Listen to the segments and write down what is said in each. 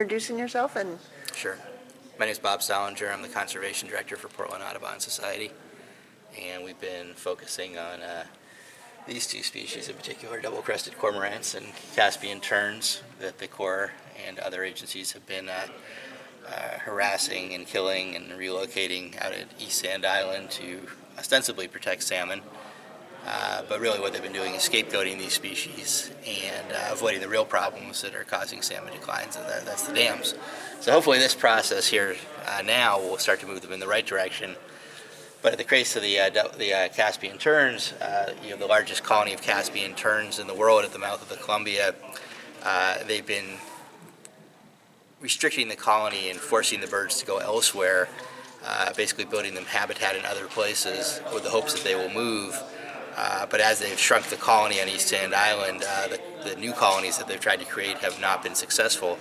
Introducing yourself and... Sure. My name is Bob Sallinger. I'm the Conservation Director for Portland Audubon Society, and we've been focusing on these two species in particular, double-crested cormorants and Caspian terns, that the Corps and other agencies have been harassing and killing and relocating out at East Sand Island to ostensibly protect salmon. But really what they've been doing is scapegoating these species and avoiding the real problems that are causing salmon declines, and that's the dams. So hopefully this process here now will start to move them in the right direction. But at the case of the Caspian terns, you know, the largest colony of Caspian terns in the world at the mouth of the Columbia, they've been restricting the colony and forcing the birds to go elsewhere, basically building them habitat in other places with the hopes that they will move. But as they've shrunk the colony on East Sand Island, the new colonies that they've tried to create have not been successful,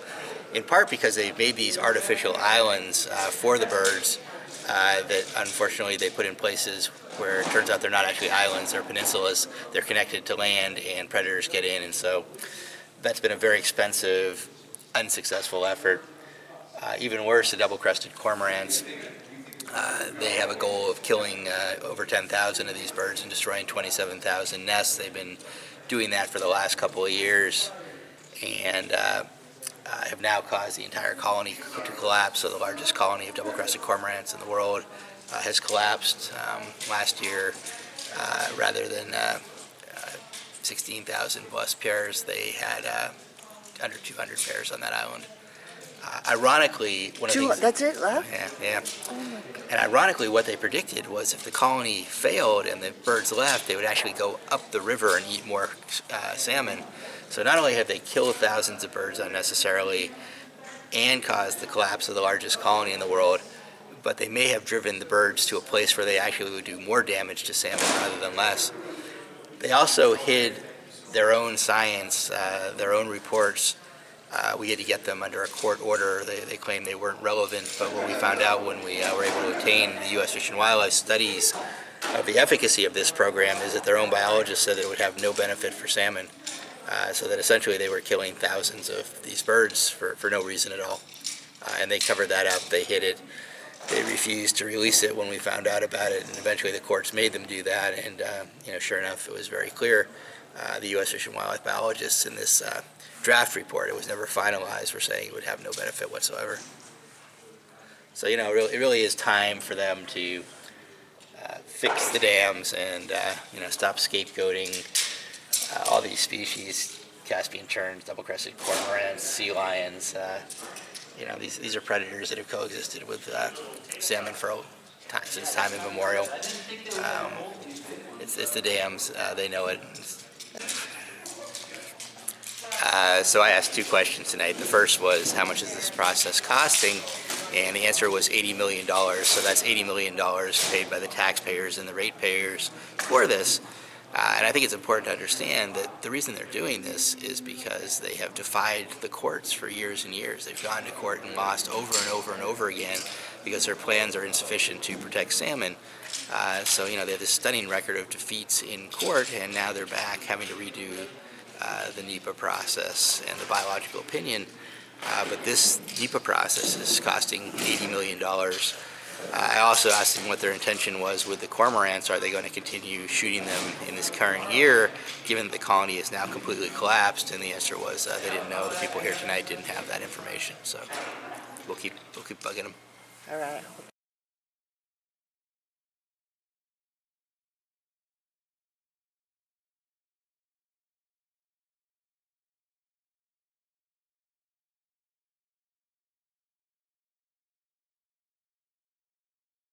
in part because they've made these artificial islands for the birds that unfortunately they put in places where it turns out they're not actually islands, they're peninsulas, they're connected to land, and predators get in, and so that's been a very expensive, unsuccessful effort. Even worse, the double-crested cormorants. They have a goal of killing over 10,000 of these birds and destroying 27,000 nests. They've been doing that for the last couple of years, and have now caused the entire colony to collapse. So the largest colony of double-crested cormorants in the world has collapsed. Last year, rather than 16,000 plus pairs, they had under 200 pairs on that island. Ironically, one of the things... That's it left? Yeah. Oh my God. And ironically, what they predicted was if the colony failed and the birds left, they would actually go up the river and eat more salmon. So not only have they killed thousands of birds unnecessarily and caused the collapse of the largest colony in the world, but they may have driven the birds to a place where they actually would do more damage to salmon rather than less. They also hid their own science, their own reports. We had to get them under a court order. They claimed they weren't relevant, but what we found out when we were able to obtain the U.S. Fish and Wildlife studies of the efficacy of this program is that their own biologists said that it would have no benefit for salmon, so that essentially they were killing thousands of these birds for no reason at all. And they covered that up. They hid it. They refused to release it when we found out about it, and eventually the courts made them do that, and sure enough, it was very clear. The U.S. Fish and Wildlife biologists in this draft report, it was never finalized, were saying it would have no benefit whatsoever. So, it really is time for them to fix the dams and, stop scapegoating all these species, Caspian terns, double-crested cormorants, sea lions. These are predators that have coexisted with salmon for since time immemorial. It's the dams, they know it. So I asked two questions tonight. The first was, how much is this process costing? And the answer was $80 million. So that's $80 million paid by the taxpayers and the ratepayers for this. And I think it's important to understand that the reason they're doing this is because they have defied the courts for years and years. They've gone to court and lost over and over and over again because their plans are insufficient to protect salmon. So they have this stunning record of defeats in court, and now they're back having to redo the NEPA process and the biological opinion. But this NEPA process is costing $80 million. I also asked them what their intention was with the cormorants. Are they going to continue shooting them in this current year, given that the colony is now completely collapsed? And the answer was they didn't know. The people here tonight didn't have that information. So we'll keep bugging them. All right.